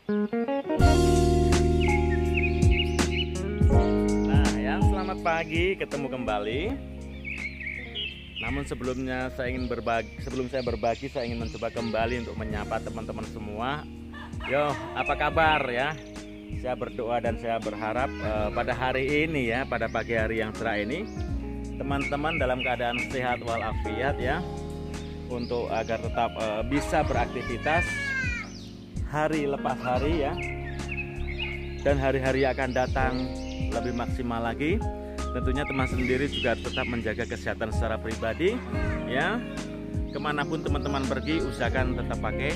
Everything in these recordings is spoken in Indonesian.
Nah ya, selamat pagi, ketemu kembali. Namun sebelumnya sebelum saya berbagi, saya ingin mencoba kembali untuk menyapa teman-teman semua. Yo, apa kabar ya? Saya berdoa dan saya berharap pada hari ini ya, pada pagi hari yang cerah ini, teman-teman dalam keadaan sehat walafiat ya, untuk agar tetap bisa beraktivitas hari lepas hari ya, dan hari-hari akan datang lebih maksimal lagi. Tentunya teman sendiri juga tetap menjaga kesehatan secara pribadi ya. Kemanapun teman-teman pergi, usahakan tetap pakai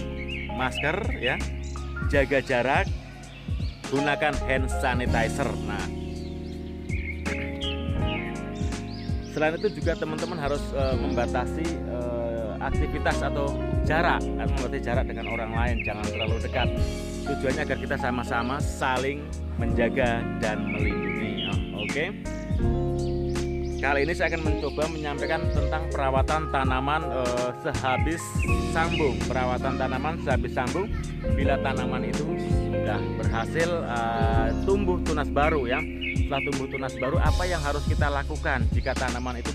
masker ya, jaga jarak, gunakan hand sanitizer. Nah, selain itu juga teman-teman harus membatasi aktivitas atau jarak, membatasi jarak dengan orang lain, jangan terlalu dekat. Tujuannya agar kita sama-sama saling menjaga dan melindungi. Oke. Kali ini saya akan mencoba menyampaikan tentang perawatan tanaman sehabis sambung. Perawatan tanaman sehabis sambung bila tanaman itu sudah berhasil tumbuh tunas baru ya. Setelah tumbuh tunas baru, apa yang harus kita lakukan jika tanaman itu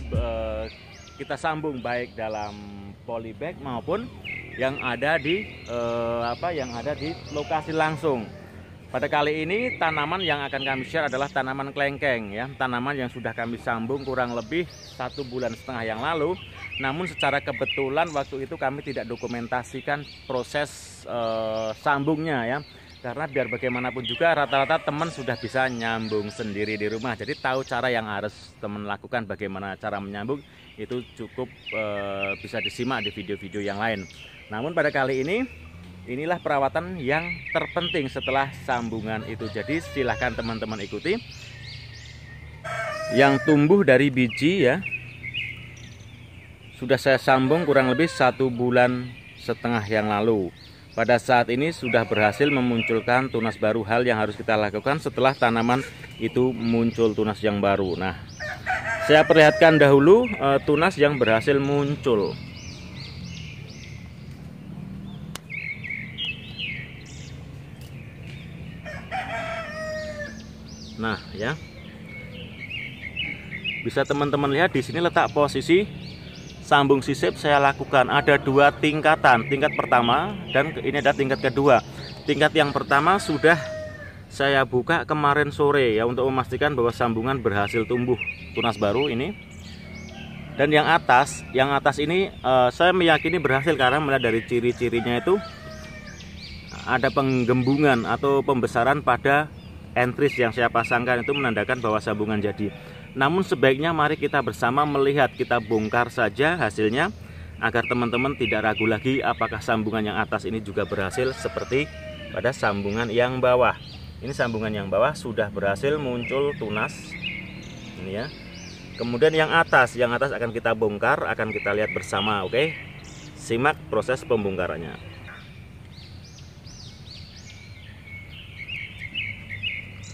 kita sambung, baik dalam polybag maupun yang ada di lokasi langsung. Pada kali ini tanaman yang akan kami share adalah tanaman klengkeng ya, tanaman yang sudah kami sambung kurang lebih 1,5 bulan yang lalu. Namun secara kebetulan waktu itu kami tidak dokumentasikan proses sambungnya ya, karena biar bagaimanapun juga rata-rata teman sudah bisa nyambung sendiri di rumah. Jadi tahu cara yang harus teman lakukan, bagaimana cara menyambung itu cukup bisa disimak di video-video yang lain. Namun pada kali ini, inilah perawatan yang terpenting setelah sambungan itu. Jadi silahkan teman-teman ikuti. Yang tumbuh dari biji ya, sudah saya sambung kurang lebih 1,5 bulan yang lalu. Pada saat ini sudah berhasil memunculkan tunas baru. Hal yang harus kita lakukan setelah tanaman itu muncul tunas yang baru. Nah, saya perlihatkan dahulu tunas yang berhasil muncul. Nah ya, bisa teman-teman lihat di sini letak posisi sambung sisip saya lakukan. Ada 2 tingkatan, tingkat pertama dan ini ada tingkat kedua. Tingkat yang pertama sudah saya buka kemarin sore ya, untuk memastikan bahwa sambungan berhasil tumbuh tunas baru ini. Dan yang atas ini saya meyakini berhasil karena melihat dari ciri-cirinya itu ada penggembungan atau pembesaran pada entris yang saya pasangkan, itu menandakan bahwa sambungan jadi. Namun sebaiknya mari kita bersama melihat, kita bongkar saja hasilnya agar teman-teman tidak ragu lagi apakah sambungan yang atas ini juga berhasil seperti pada sambungan yang bawah. Ini sambungan yang bawah sudah berhasil muncul tunas ini ya. Kemudian yang atas akan kita bongkar, akan kita lihat bersama. Oke, simak proses pembongkarannya.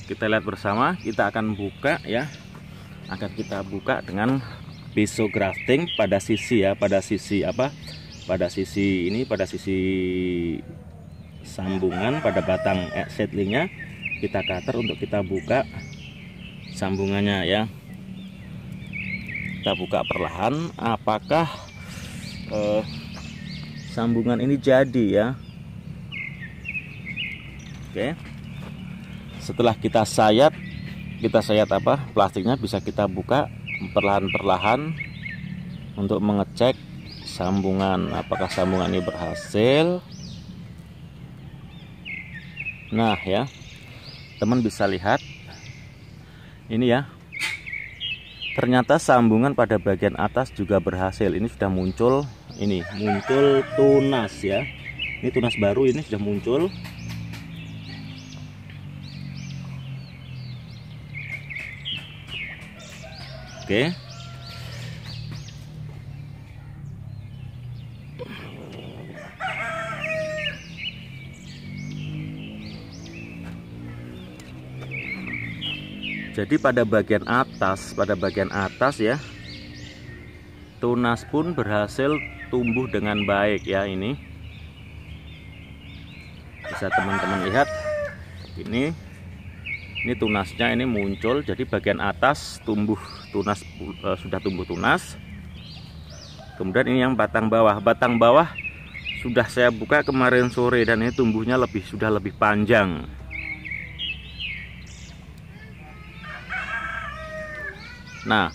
Kita lihat bersama, kita akan buka ya, akan kita buka dengan pisau grafting pada sisi ya, pada sisi sambungan, pada batang seedlingnya kita cutter untuk kita buka sambungannya ya. Kita buka perlahan, apakah sambungan ini jadi ya. Oke. Setelah kita sayat plastiknya, bisa kita buka perlahan-perlahan untuk mengecek sambungan, apakah sambungan ini berhasil. Nah ya, teman bisa lihat ini ya, ternyata sambungan pada bagian atas juga berhasil. Ini sudah muncul, muncul tunas ya, ini tunas baru, ini sudah muncul. Oke. Jadi pada bagian atas ya, tunas pun berhasil tumbuh dengan baik ya. Ini bisa teman-teman lihat, ini tunasnya ini muncul, jadi bagian atas tumbuh tunas, sudah tumbuh tunas. Kemudian ini yang batang bawah sudah saya buka kemarin sore dan ini tumbuhnya sudah lebih panjang. Nah,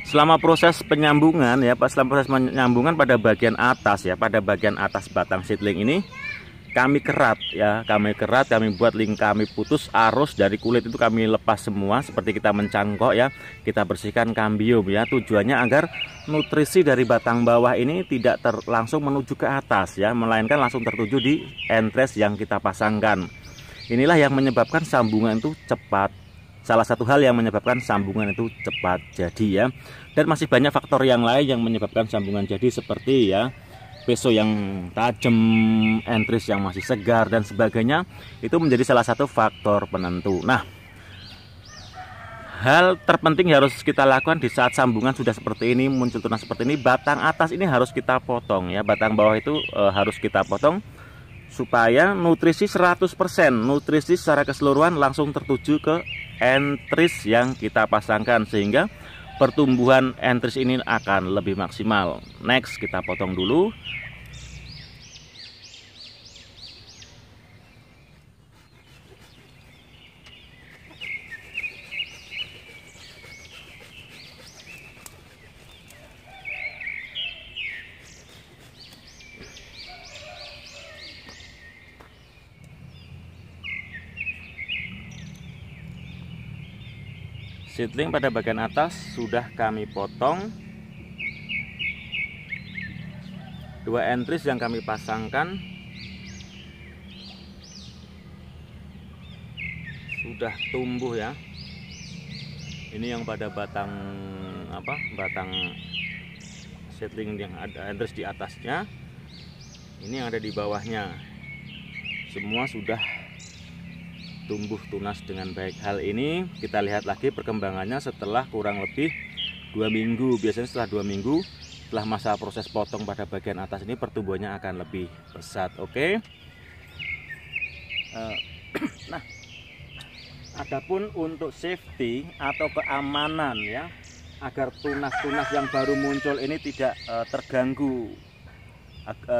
selama proses penyambungan ya, selama proses penyambungan pada bagian atas ya, pada bagian atas batang seedling ini kami kerat ya, kami buat link, kami putus arus dari kulit itu, kami lepas semua seperti kita mencangkok ya, kita bersihkan kambium ya, tujuannya agar nutrisi dari batang bawah ini tidak langsung menuju ke atas ya, melainkan langsung tertuju di entres yang kita pasangkan. Inilah yang menyebabkan sambungan itu cepat. Salah satu hal yang menyebabkan sambungan itu cepat jadi ya. Dan masih banyak faktor yang lain yang menyebabkan sambungan jadi, seperti ya peso yang tajam, entris yang masih segar dan sebagainya. Itu menjadi salah satu faktor penentu. Nah, hal terpenting harus kita lakukan di saat sambungan sudah seperti ini, muncul tunas seperti ini, batang atas ini harus kita potong ya. Batang bawah itu harus kita potong supaya nutrisi 100%, nutrisi secara keseluruhan langsung tertuju ke entris yang kita pasangkan, sehingga pertumbuhan entris ini akan lebih maksimal. Next, kita potong dulu. Seedling pada bagian atas sudah kami potong. Dua entris yang kami pasangkan sudah tumbuh ya. Ini yang pada batang batang seedling yang ada entris di atasnya. Ini yang ada di bawahnya. Semua sudah tumbuh tunas dengan baik. Hal ini kita lihat lagi perkembangannya setelah kurang lebih 2 minggu. Biasanya setelah 2 minggu, setelah masa proses potong pada bagian atas ini, pertumbuhannya akan lebih pesat. Oke. Nah, adapun untuk safety atau keamanan ya, agar tunas-tunas yang baru muncul ini tidak terganggu,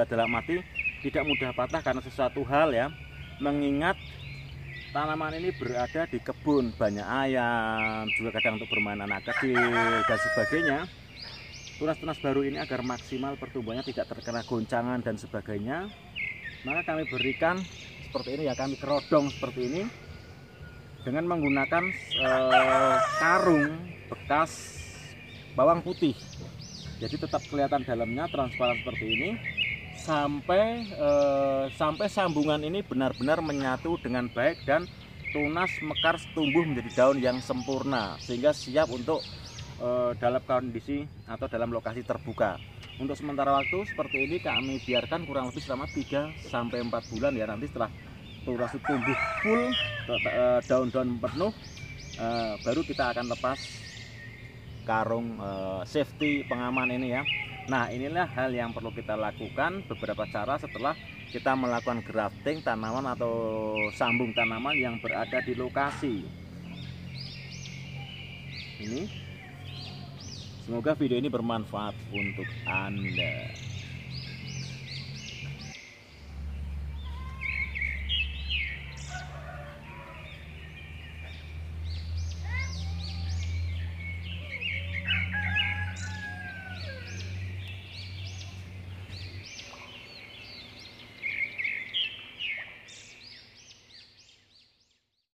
dalam arti tidak mudah patah karena sesuatu hal ya, mengingat tanaman ini berada di kebun, banyak ayam, juga kadang untuk bermain anak kecil dan sebagainya. Tunas-tunas baru ini agar maksimal pertumbuhannya, tidak terkena goncangan dan sebagainya, maka kami berikan seperti ini ya, kami kerodong seperti ini dengan menggunakan karung bekas bawang putih. Jadi tetap kelihatan dalamnya transparan seperti ini, sampai sambungan ini benar-benar menyatu dengan baik dan tunas mekar tumbuh menjadi daun yang sempurna, sehingga siap untuk dalam kondisi atau dalam lokasi terbuka. Untuk sementara waktu seperti ini kami biarkan kurang lebih selama 3-4 bulan ya. Nanti setelah tunas tumbuh full, daun-daun penuh, baru kita akan lepas karung safety pengaman ini ya. Nah, inilah hal yang perlu kita lakukan, beberapa cara setelah kita melakukan grafting tanaman atau sambung tanaman yang berada di lokasi ini. Semoga video ini bermanfaat untuk Anda.